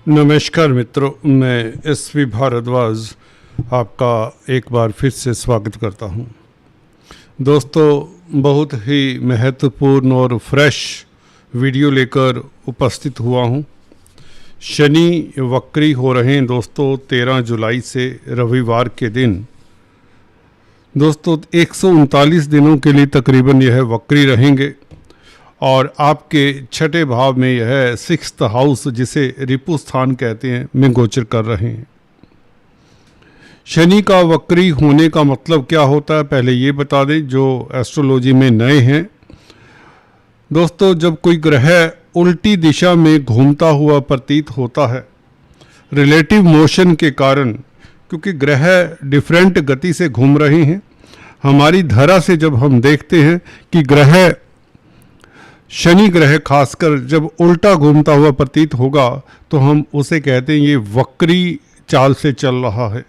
नमस्कार मित्रों, मैं एसवी भारद्वाज आपका एक बार फिर से स्वागत करता हूं। दोस्तों, बहुत ही महत्वपूर्ण और फ्रेश वीडियो लेकर उपस्थित हुआ हूं। शनि वक्री हो रहे हैं दोस्तों 13 जुलाई से रविवार के दिन। दोस्तों 139 दिनों के लिए तकरीबन यह वक्री रहेंगे और आपके छठे भाव में यह 6th हाउस, जिसे रिपु स्थान कहते हैं, में गोचर कर रहे हैं। शनि का वक्री होने का मतलब क्या होता है, पहले ये बता दें जो एस्ट्रोलॉजी में नए हैं। दोस्तों, जब कोई ग्रह उल्टी दिशा में घूमता हुआ प्रतीत होता है रिलेटिव मोशन के कारण, क्योंकि ग्रह डिफरेंट गति से घूम रहे हैं, हमारी धरा से जब हम देखते हैं कि ग्रह, शनि ग्रह खासकर जब उल्टा घूमता हुआ प्रतीत होगा तो हम उसे कहते हैं ये वक्री चाल से चल रहा है।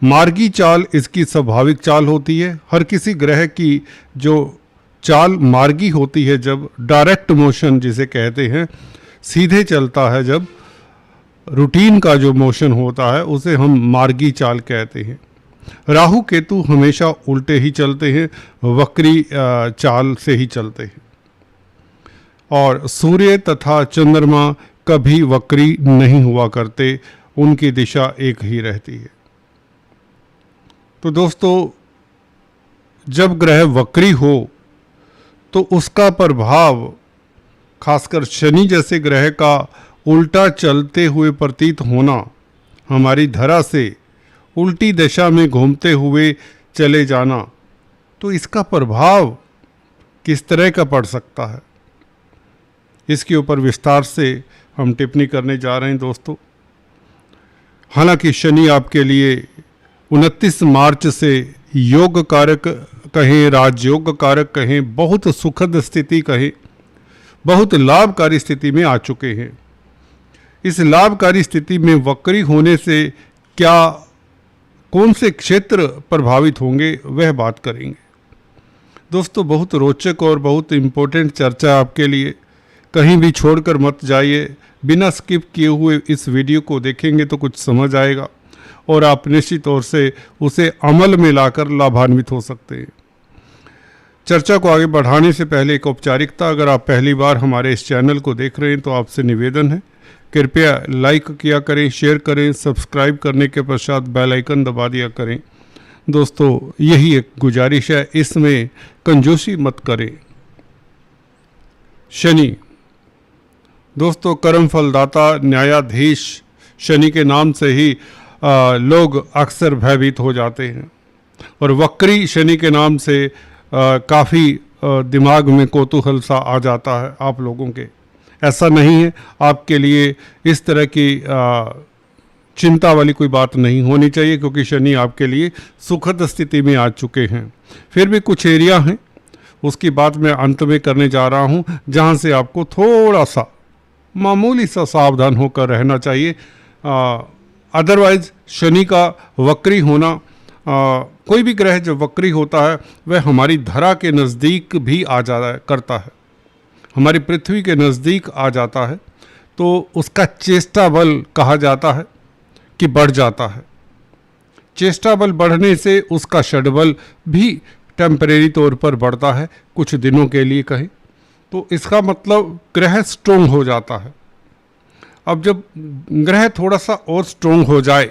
मार्गी चाल इसकी स्वाभाविक चाल होती है। हर किसी ग्रह की जो चाल मार्गी होती है, जब डायरेक्ट मोशन जिसे कहते हैं, सीधे चलता है, जब रूटीन का जो मोशन होता है उसे हम मार्गी चाल कहते हैं। राहु केतु हमेशा उल्टे ही चलते हैं, वक्री चाल से ही चलते हैं। और सूर्य तथा चंद्रमा कभी वक्री नहीं हुआ करते, उनकी दिशा एक ही रहती है। तो दोस्तों, जब ग्रह वक्री हो तो उसका प्रभाव खासकर शनि जैसे ग्रह का उल्टा चलते हुए प्रतीत होना, हमारी धरा से उल्टी दिशा में घूमते हुए चले जाना, तो इसका प्रभाव किस तरह का पड़ सकता है, इसके ऊपर विस्तार से हम टिप्पणी करने जा रहे हैं दोस्तों। हालांकि शनि आपके लिए 29 मार्च से योग कारक कहें, राजयोग कारक कहें, बहुत सुखद स्थिति कहें, बहुत लाभकारी स्थिति में आ चुके हैं। इस लाभकारी स्थिति में वक्री होने से क्या, कौन से क्षेत्र प्रभावित होंगे, वह बात करेंगे दोस्तों। बहुत रोचक और बहुत इम्पोर्टेंट चर्चा आपके लिए, कहीं भी छोड़कर मत जाइए। बिना स्किप किए हुए इस वीडियो को देखेंगे तो कुछ समझ आएगा और आप निश्चित तौर से उसे अमल में लाकर लाभान्वित हो सकते हैं। चर्चा को आगे बढ़ाने से पहले एक औपचारिकता, अगर आप पहली बार हमारे इस चैनल को देख रहे हैं तो आपसे निवेदन है, कृपया लाइक किया करें, शेयर करें, सब्सक्राइब करने के पश्चात बेल आइकन दबा दिया करें। दोस्तों, यही एक गुजारिश है, इसमें कंजूसी मत करें। शनि दोस्तों कर्म फलदाता, न्यायाधीश, शनि के नाम से ही लोग अक्सर भयभीत हो जाते हैं। और वक्री शनि के नाम से काफ़ी दिमाग में कौतूहल सा आ जाता है आप लोगों के। ऐसा नहीं है, आपके लिए इस तरह की चिंता वाली कोई बात नहीं होनी चाहिए, क्योंकि शनि आपके लिए सुखद स्थिति में आ चुके हैं। फिर भी कुछ एरिया हैं, उसकी बात मैं अंत में करने जा रहा हूं, जहां से आपको थोड़ा सा मामूली सा सावधान होकर रहना चाहिए। अदरवाइज शनि का वक्री होना, कोई भी ग्रह जब वक्री होता है वह हमारी धरा के नज़दीक भी आ जाता करता है, हमारी पृथ्वी के नज़दीक आ जाता है, तो उसका चेष्टा बल कहा जाता है कि बढ़ जाता है। चेष्टा बल बढ़ने से उसका षड्बल भी टेम्परेरी तौर पर बढ़ता है, कुछ दिनों के लिए कहें तो इसका मतलब ग्रह स्ट्रोंग हो जाता है। अब जब ग्रह थोड़ा सा और स्ट्रोंग हो जाए,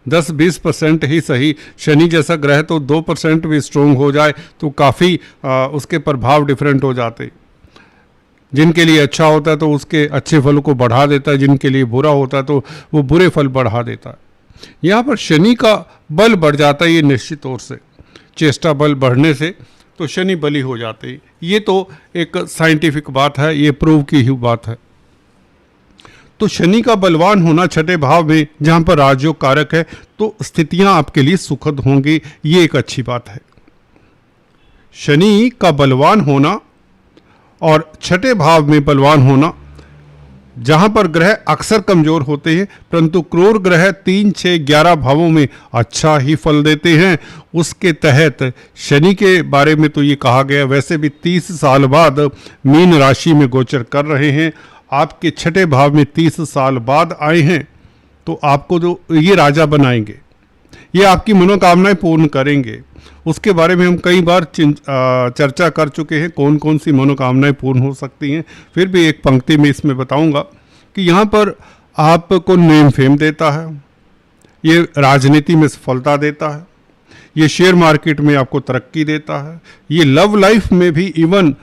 10-20% ही सही, शनि जैसा ग्रह तो 2% भी स्ट्रोंग हो जाए तो काफ़ी उसके प्रभाव डिफरेंट हो जाते। जिनके लिए अच्छा होता है तो उसके अच्छे फलों को बढ़ा देता है, जिनके लिए बुरा होता है तो वो बुरे फल बढ़ा देता है। यहाँ पर शनि का बल बढ़ जाता है, ये निश्चित तौर से चेष्टा बल बढ़ने से तो शनि बली हो जाते हैं। ये तो एक साइंटिफिक बात है, ये प्रूव की हुई बात है। तो शनि का बलवान होना छठे भाव में, जहाँ पर राजयोग कारक है, तो स्थितियाँ आपके लिए सुखद होंगी, ये एक अच्छी बात है। शनि का बलवान होना और छठे भाव में बलवान होना, जहां पर ग्रह अक्सर कमजोर होते हैं परंतु क्रूर ग्रह 3, 6, 11 भावों में अच्छा ही फल देते हैं। उसके तहत शनि के बारे में तो ये कहा गया, वैसे भी 30 साल बाद मीन राशि में गोचर कर रहे हैं। आपके छठे भाव में 30 साल बाद आए हैं, तो आपको जो ये राजा बनाएंगे, ये आपकी मनोकामनाएं पूर्ण करेंगे। उसके बारे में हम कई बार चर्चा कर चुके हैं, कौन कौन सी मनोकामनाएं पूर्ण हो सकती हैं। फिर भी एक पंक्ति में इसमें बताऊंगा कि यहाँ पर आपको नेम फेम देता है, ये राजनीति में सफलता देता है, ये शेयर मार्केट में आपको तरक्की देता है, ये लव लाइफ में भी इवन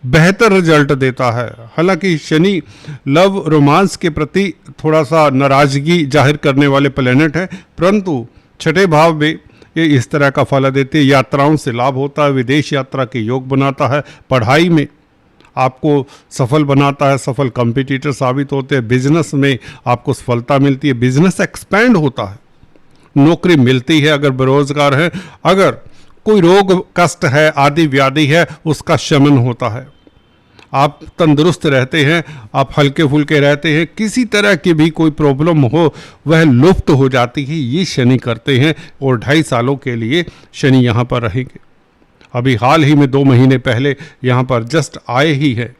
बेहतर रिजल्ट देता है। हालांकि शनि लव रोमांस के प्रति थोड़ा सा नाराजगी जाहिर करने वाले प्लेनेट है, परंतु छठे भाव में ये इस तरह का फल देते हैं। यात्राओं से लाभ होता है, विदेश यात्रा के योग बनाता है, पढ़ाई में आपको सफल बनाता है, सफल कंपटीटर साबित होते हैं, बिजनेस में आपको सफलता मिलती है, बिजनेस एक्सपेंड होता है, नौकरी मिलती है अगर बेरोजगार है, अगर कोई रोग कष्ट है, आदि व्याधि है, उसका शमन होता है, आप तंदुरुस्त रहते हैं, आप हल्के फुल्के रहते हैं, किसी तरह की भी कोई प्रॉब्लम हो वह लुप्त हो जाती है। ये शनि करते हैं और 2.5 सालों के लिए शनि यहाँ पर रहेंगे। अभी हाल ही में 2 महीने पहले यहाँ पर जस्ट आए ही है,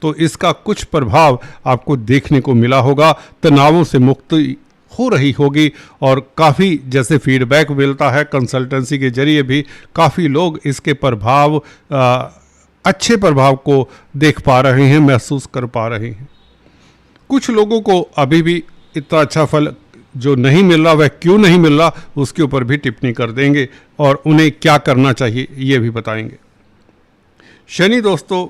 तो इसका कुछ प्रभाव आपको देखने को मिला होगा। तनावों से मुक्ति हो रही होगी और काफ़ी जैसे फीडबैक मिलता है कंसल्टेंसी के जरिए भी, काफ़ी लोग इसके प्रभाव अच्छे प्रभाव को देख पा रहे हैं, महसूस कर पा रहे हैं। कुछ लोगों को अभी भी इतना अच्छा फल जो नहीं मिल रहा, वह क्यों नहीं मिल रहा, उसके ऊपर भी टिप्पणी कर देंगे और उन्हें क्या करना चाहिए ये भी बताएंगे। शनि दोस्तों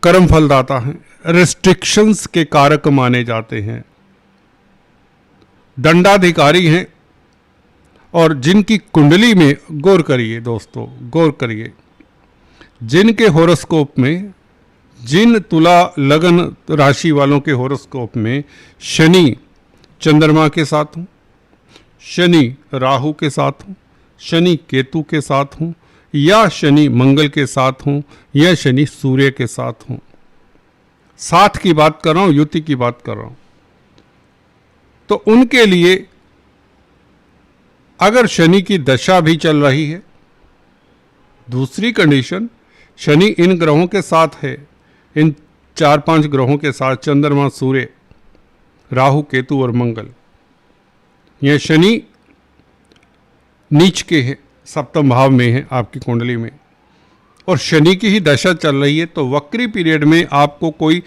कर्म फलदाता हैं, रेस्ट्रिक्शंस के कारक माने जाते हैं, दंडाधिकारी हैं, और जिनकी कुंडली में गौर करिए दोस्तों, गौर करिए, जिनके होरोस्कोप में, जिन तुला लगन राशि वालों के होरोस्कोप में शनि चंद्रमा के साथ हूँ, शनि राहु के साथ हूँ, शनि केतु के साथ हूँ, या शनि मंगल के साथ हूँ, या शनि सूर्य के साथ हूँ, साथ की बात कर रहा हूँ, युति की बात कर रहा हूँ, तो उनके लिए अगर शनि की दशा भी चल रही है, दूसरी कंडीशन, शनि इन ग्रहों के साथ है, इन 4-5 ग्रहों के साथ, चंद्रमा, सूर्य, राहु, केतु और मंगल, यह शनि नीच के हैं, सप्तम भाव में है आपकी कुंडली में, और शनि की ही दशा चल रही है, तो वक्री पीरियड में आपको कोई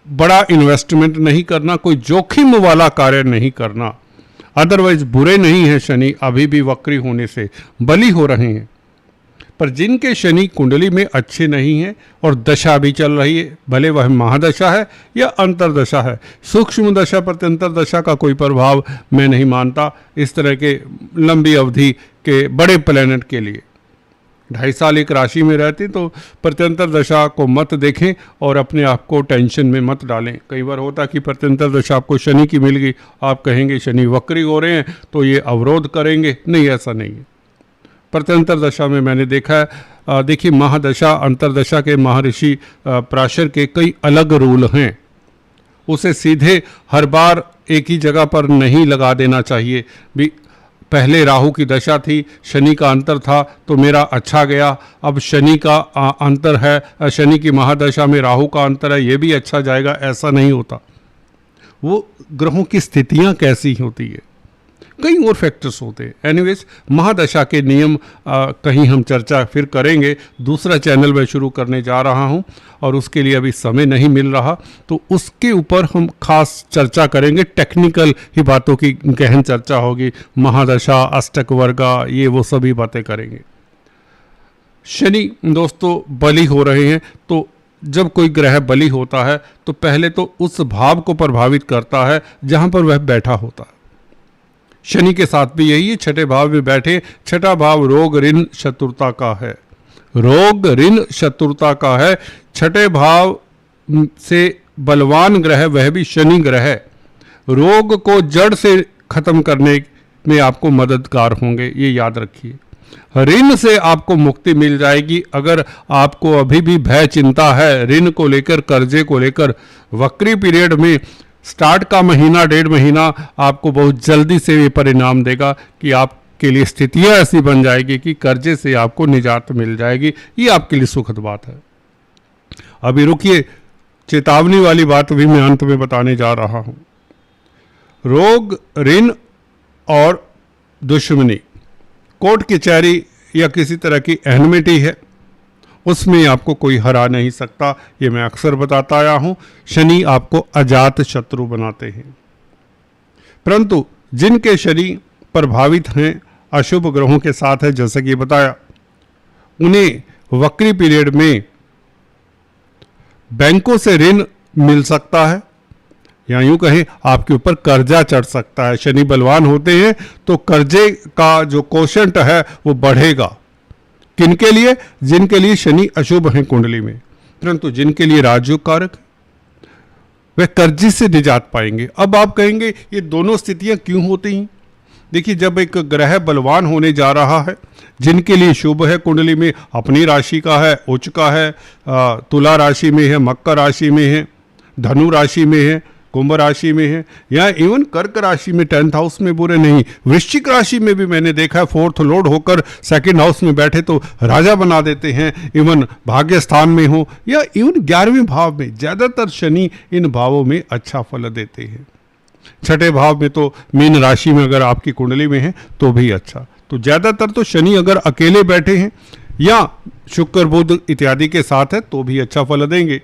बड़ा इन्वेस्टमेंट नहीं करना, कोई जोखिम वाला कार्य नहीं करना। अदरवाइज बुरे नहीं है शनि, अभी भी वक्री होने से बली हो रहे हैं। पर जिनके शनि कुंडली में अच्छे नहीं हैं और दशा भी चल रही है, भले वह महादशा है या अंतरदशा है, सूक्ष्म दशा प्रत्यंतर दशा का कोई प्रभाव मैं नहीं मानता इस तरह के लंबी अवधि के बड़े प्लैनेट के लिए। 2.5 साल एक राशि में रहते तो प्रत्यंतर दशा को मत देखें और अपने आप को टेंशन में मत डालें। कई बार होता कि प्रत्यंतर दशा आपको शनि की मिल गई, आप कहेंगे शनि वक्री हो रहे हैं तो ये अवरोध करेंगे, नहीं, ऐसा नहीं है। प्रत्यंतर दशा में मैंने देखा है, देखिए महादशा अंतरदशा के महर्षि पराशर के कई अलग रूल हैं, उसे सीधे हर बार एक ही जगह पर नहीं लगा देना चाहिए। भी पहले राहु की दशा थी, शनि का अंतर था तो मेरा अच्छा गया, अब शनि का अंतर है, शनि की महादशा में राहु का अंतर है, ये भी अच्छा जाएगा, ऐसा नहीं होता। वो ग्रहों की स्थितियां कैसी होती है, कई और फैक्टर्स होते हैं। एनीवेज महादशा के नियम कहीं हम चर्चा फिर करेंगे, दूसरा चैनल मैं शुरू करने जा रहा हूं और उसके लिए अभी समय नहीं मिल रहा, तो उसके ऊपर हम खास चर्चा करेंगे, टेक्निकल ही बातों की गहन चर्चा होगी, महादशा, अष्टक वर्गा, ये वो सभी बातें करेंगे। शनि दोस्तों बली हो रहे हैं, तो जब कोई ग्रह बली होता है तो पहले तो उस भाव को प्रभावित करता है जहां पर वह बैठा होता है। शनि के साथ भी यही है, छठे भाव में बैठे, छठा भाव रोग ऋण शत्रुता का है, रोग ऋण शत्रुता का है। छठे भाव से बलवान ग्रह वह भी शनि ग्रह है, रोग को जड़ से खत्म करने में आपको मददगार होंगे, ये याद रखिए। ऋण से आपको मुक्ति मिल जाएगी। अगर आपको अभी भी भय चिंता है ऋण को लेकर, कर्जे को लेकर, वक्री पीरियड में स्टार्ट का महीना 1.5 महीना आपको बहुत जल्दी से ये परिणाम देगा कि आपके लिए स्थितियां ऐसी बन जाएगी कि कर्जे से आपको निजात मिल जाएगी। ये आपके लिए सुखद बात है। अभी रुकिए, चेतावनी वाली बात भी मैं अंत में बताने जा रहा हूं। रोग, ऋण और दुश्मनी, कोर्ट कचहरी या किसी तरह की एनमिटी है, उसमें आपको कोई हरा नहीं सकता। ये मैं अक्सर बताता आया हूं। शनि आपको अजात शत्रु बनाते हैं। परंतु जिनके शनि प्रभावित हैं अशुभ ग्रहों के साथ है, जैसे कि बताया, उन्हें वक्री पीरियड में बैंकों से ऋण मिल सकता है, या यूं कहें आपके ऊपर कर्जा चढ़ सकता है। शनि बलवान होते हैं तो कर्जे का जो कोशंट है वो बढ़ेगा। किनके लिए? जिनके लिए शनि अशुभ है कुंडली में। परंतु जिनके लिए राजयोग कारक है वे कर्जे से निजात पाएंगे। अब आप कहेंगे ये दोनों स्थितियां क्यों होती हैं? देखिए, जब एक ग्रह बलवान होने जा रहा है, जिनके लिए शुभ है कुंडली में, अपनी राशि का है, उच्च का है, तुला राशि में है, मकर राशि में है, धनु राशि में है, कुंभ राशि में है, या इवन कर्क राशि में 10th हाउस में बुरे नहीं। वृश्चिक राशि में भी मैंने देखा है 4th लॉर्ड होकर 2nd हाउस में बैठे तो राजा बना देते हैं। इवन भाग्य स्थान में हो या इवन 11वें भाव में, ज़्यादातर शनि इन भावों में अच्छा फल देते हैं। 6ठे भाव में तो मीन राशि में अगर आपकी कुंडली में है तो भी अच्छा। तो ज़्यादातर तो शनि अगर अकेले बैठे हैं या शुक्र बुध इत्यादि के साथ है तो भी अच्छा फल देंगे।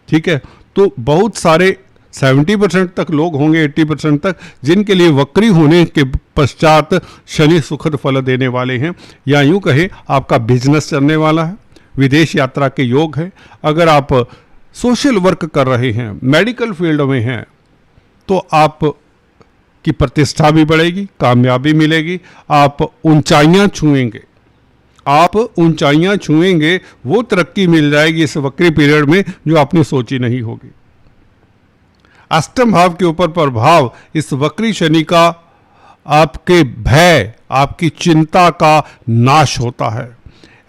ठीक है, तो बहुत सारे 70% तक लोग होंगे, 80% तक, जिनके लिए वक्री होने के पश्चात शनि सुखद फल देने वाले हैं। या यूं कहें आपका बिजनेस चलने वाला है, विदेश यात्रा के योग है। अगर आप सोशल वर्क कर रहे हैं, मेडिकल फील्ड में हैं, तो आप की प्रतिष्ठा भी बढ़ेगी, कामयाबी मिलेगी, आप ऊंचाइयां छुएंगे, आप ऊंचाइयां छुएंगे, वो तरक्की मिल जाएगी इस वक्री पीरियड में जो आपने सोची नहीं होगी। अष्टम भाव के ऊपर प्रभाव इस वक्री शनि का आपके भय, आपकी चिंता का नाश होता है।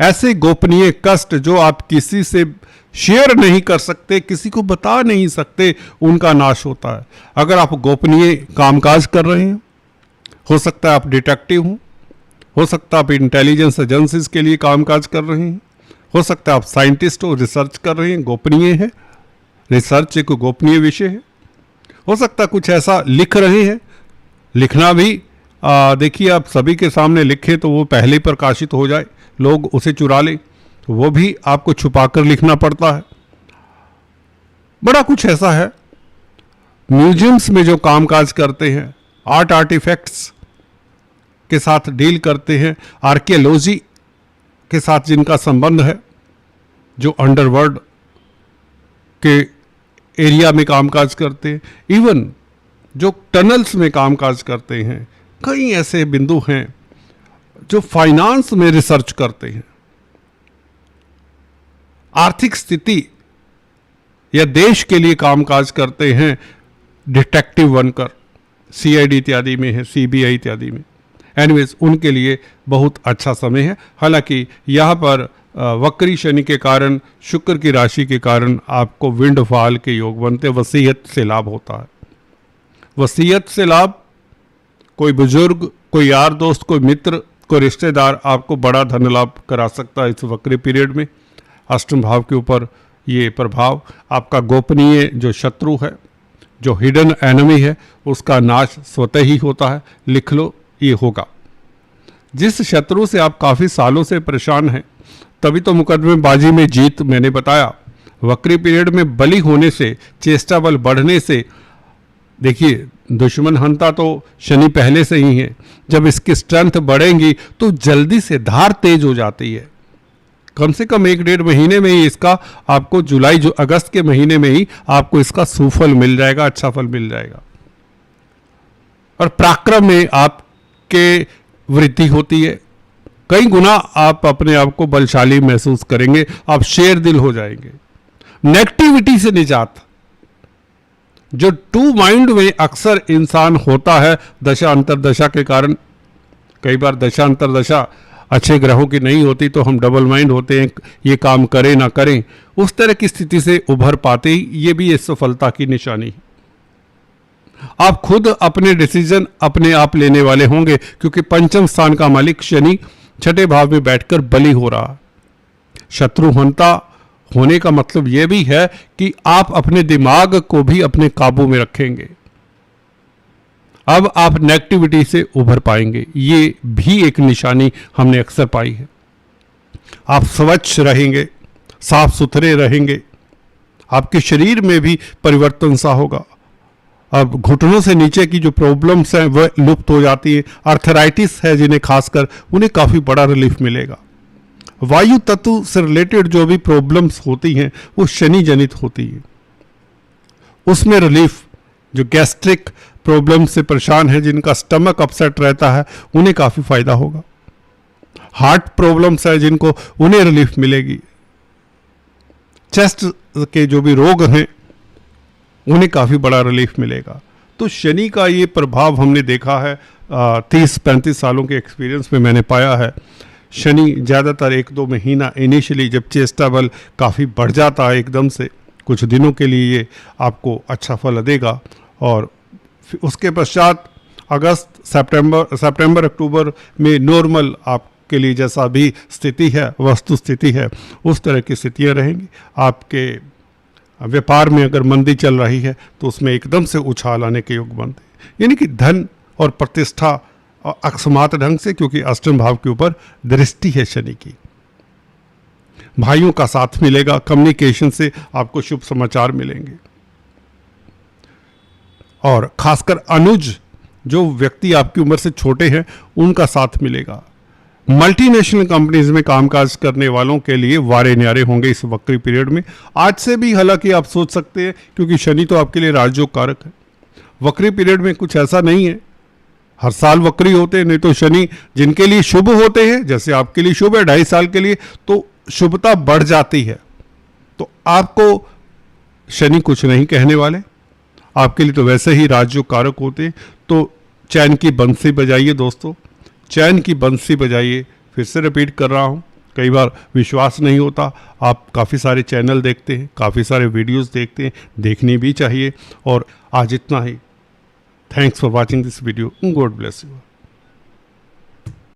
ऐसे गोपनीय कष्ट जो आप किसी से शेयर नहीं कर सकते, किसी को बता नहीं सकते, उनका नाश होता है। अगर आप गोपनीय कामकाज कर रहे हैं, हो सकता है आप डिटेक्टिव हो सकता है आप इंटेलिजेंस एजेंसीज के लिए कामकाज कर रहे हैं, हो सकता है आप साइंटिस्ट हो, रिसर्च कर रहे हैं, गोपनीय है, रिसर्च एक गोपनीय विषय है। हो सकता है कुछ ऐसा लिख रहे हैं, लिखना भी देखिए, आप सभी के सामने लिखें तो वो पहले ही प्रकाशित हो जाए, लोग उसे चुरा लें, तो वो भी आपको छुपाकर लिखना पड़ता है। बड़ा कुछ ऐसा है। म्यूजियम्स में जो कामकाज करते हैं, आर्ट आर्टिफैक्ट्स के साथ डील करते हैं, आर्कियोलॉजी के साथ जिनका संबंध है, जो अंडरवर्ल्ड के एरिया में कामकाज करते हैं, इवन जो टनल्स में कामकाज करते हैं, कई ऐसे बिंदु हैं जो फाइनेंस में रिसर्च करते हैं, आर्थिक स्थिति या देश के लिए कामकाज करते हैं, डिटेक्टिव बनकर, सीआईडी इत्यादि में है, सीबीआई इत्यादि में। एनीवेज, उनके लिए बहुत अच्छा समय है। हालांकि यहाँ पर वक्री शनि के कारण, शुक्र की राशि के कारण आपको विंडफॉल के योग बनते, वसीयत से लाभ होता है। वसीयत से लाभ, कोई बुजुर्ग, कोई यार दोस्त, कोई मित्र, कोई रिश्तेदार आपको बड़ा धन लाभ करा सकता है इस वक्री पीरियड में। अष्टम भाव के ऊपर ये प्रभाव, आपका गोपनीय जो शत्रु है, जो हिडन एनिमी है, उसका नाश स्वतः ही होता है। लिख लो, ये होगा। जिस शत्रु से आप काफ़ी सालों से परेशान हैं, तभी तो मुकदमेबाजी में जीत, मैंने बताया। वक्री पीरियड में बली होने से, चेष्टा बल बढ़ने से, देखिए दुश्मन हंता तो शनि पहले से ही है। जब इसकी स्ट्रेंथ बढ़ेंगी तो जल्दी से धार तेज हो जाती है। कम से कम 1-1.5 महीने में ही इसका आपको अगस्त के महीने में ही आपको इसका सुफल मिल जाएगा, अच्छा फल मिल जाएगा। और पराक्रम में आपके वृद्धि होती है, कई गुना आप अपने आप को बलशाली महसूस करेंगे, आप शेर दिल हो जाएंगे। नेगेटिविटी से निजात, जो टू माइंड में अक्सर इंसान होता है दशा अंतरदशा के कारण, कई बार दशा अंतरदशा अच्छे ग्रहों की नहीं होती तो हम डबल माइंड होते हैं, ये काम करें ना करें, उस तरह की स्थिति से उभर पाते ही ये भी इस सफलता की निशानी है। आप खुद अपने डिसीजन अपने आप लेने वाले होंगे, क्योंकि पंचम स्थान का मालिक शनि 6ठे भाव में बैठकर बली हो रहा है। शत्रु हंता होने का मतलब ये भी है कि आप अपने दिमाग को भी अपने काबू में रखेंगे। अब आप नेगेटिविटी से उभर पाएंगे। ये भी एक निशानी हमने अक्सर पाई है। आप स्वच्छ रहेंगे, साफ सुथरे रहेंगे, आपके शरीर में भी परिवर्तन सा होगा। अब घुटनों से नीचे की जो प्रॉब्लम्स हैं वह लुप्त हो जाती है। आर्थराइटिस है जिन्हें खासकर, उन्हें काफ़ी बड़ा रिलीफ मिलेगा। वायु तत्व से रिलेटेड जो भी प्रॉब्लम्स होती हैं वो शनि जनित होती है, उसमें रिलीफ। जो गैस्ट्रिक प्रॉब्लम से परेशान है, जिनका स्टमक अपसेट रहता है, उन्हें काफ़ी फायदा होगा। हार्ट प्रॉब्लम्स है जिनको, उन्हें रिलीफ मिलेगी। चेस्ट के जो भी रोग हैं उन्हें काफ़ी बड़ा रिलीफ मिलेगा। तो शनि का ये प्रभाव हमने देखा है, 30-35 सालों के एक्सपीरियंस में मैंने पाया है। शनि ज़्यादातर 1-2 महीना इनिशियली जब चेष्टा बल काफ़ी बढ़ जाता है एकदम से, कुछ दिनों के लिए ये आपको अच्छा फल देगा, और उसके पश्चात अगस्त सितंबर अक्टूबर में नॉर्मल आपके लिए जैसा भी स्थिति है, वस्तु स्थिति है, उस तरह की स्थितियाँ रहेंगी। आपके व्यापार में अगर मंदी चल रही है तो उसमें एकदम से उछाल आने के योग बनते हैं, यानी कि धन और प्रतिष्ठा अकस्मात ढंग से, क्योंकि अष्टम भाव के ऊपर दृष्टि है शनि की। भाइयों का साथ मिलेगा, कम्युनिकेशन से आपको शुभ समाचार मिलेंगे, और खासकर अनुज जो व्यक्ति आपकी उम्र से छोटे हैं उनका साथ मिलेगा। मल्टीनेशनल कंपनीज में कामकाज करने वालों के लिए वारे न्यारे होंगे इस वक्री पीरियड में। आज से भी हालांकि आप सोच सकते हैं, क्योंकि शनि तो आपके लिए राजयोग कारक है। वक्री पीरियड में कुछ ऐसा नहीं है, हर साल वक्री होते हैं, नहीं तो शनि जिनके लिए शुभ होते हैं, जैसे आपके लिए शुभ है 2.5 साल के लिए, तो शुभता बढ़ जाती है। तो आपको शनि कुछ नहीं कहने वाले, आपके लिए तो वैसे ही राजयोग कारक होते हैं। तो चैन की बंसी बजाइए दोस्तों, चैन की बंसी बजाइए। फिर से रिपीट कर रहा हूँ, कई बार विश्वास नहीं होता। आप काफ़ी सारे चैनल देखते हैं, काफ़ी सारे वीडियोस देखते हैं, देखनी भी चाहिए। और आज इतना ही। Thanks for watching this video. God bless you.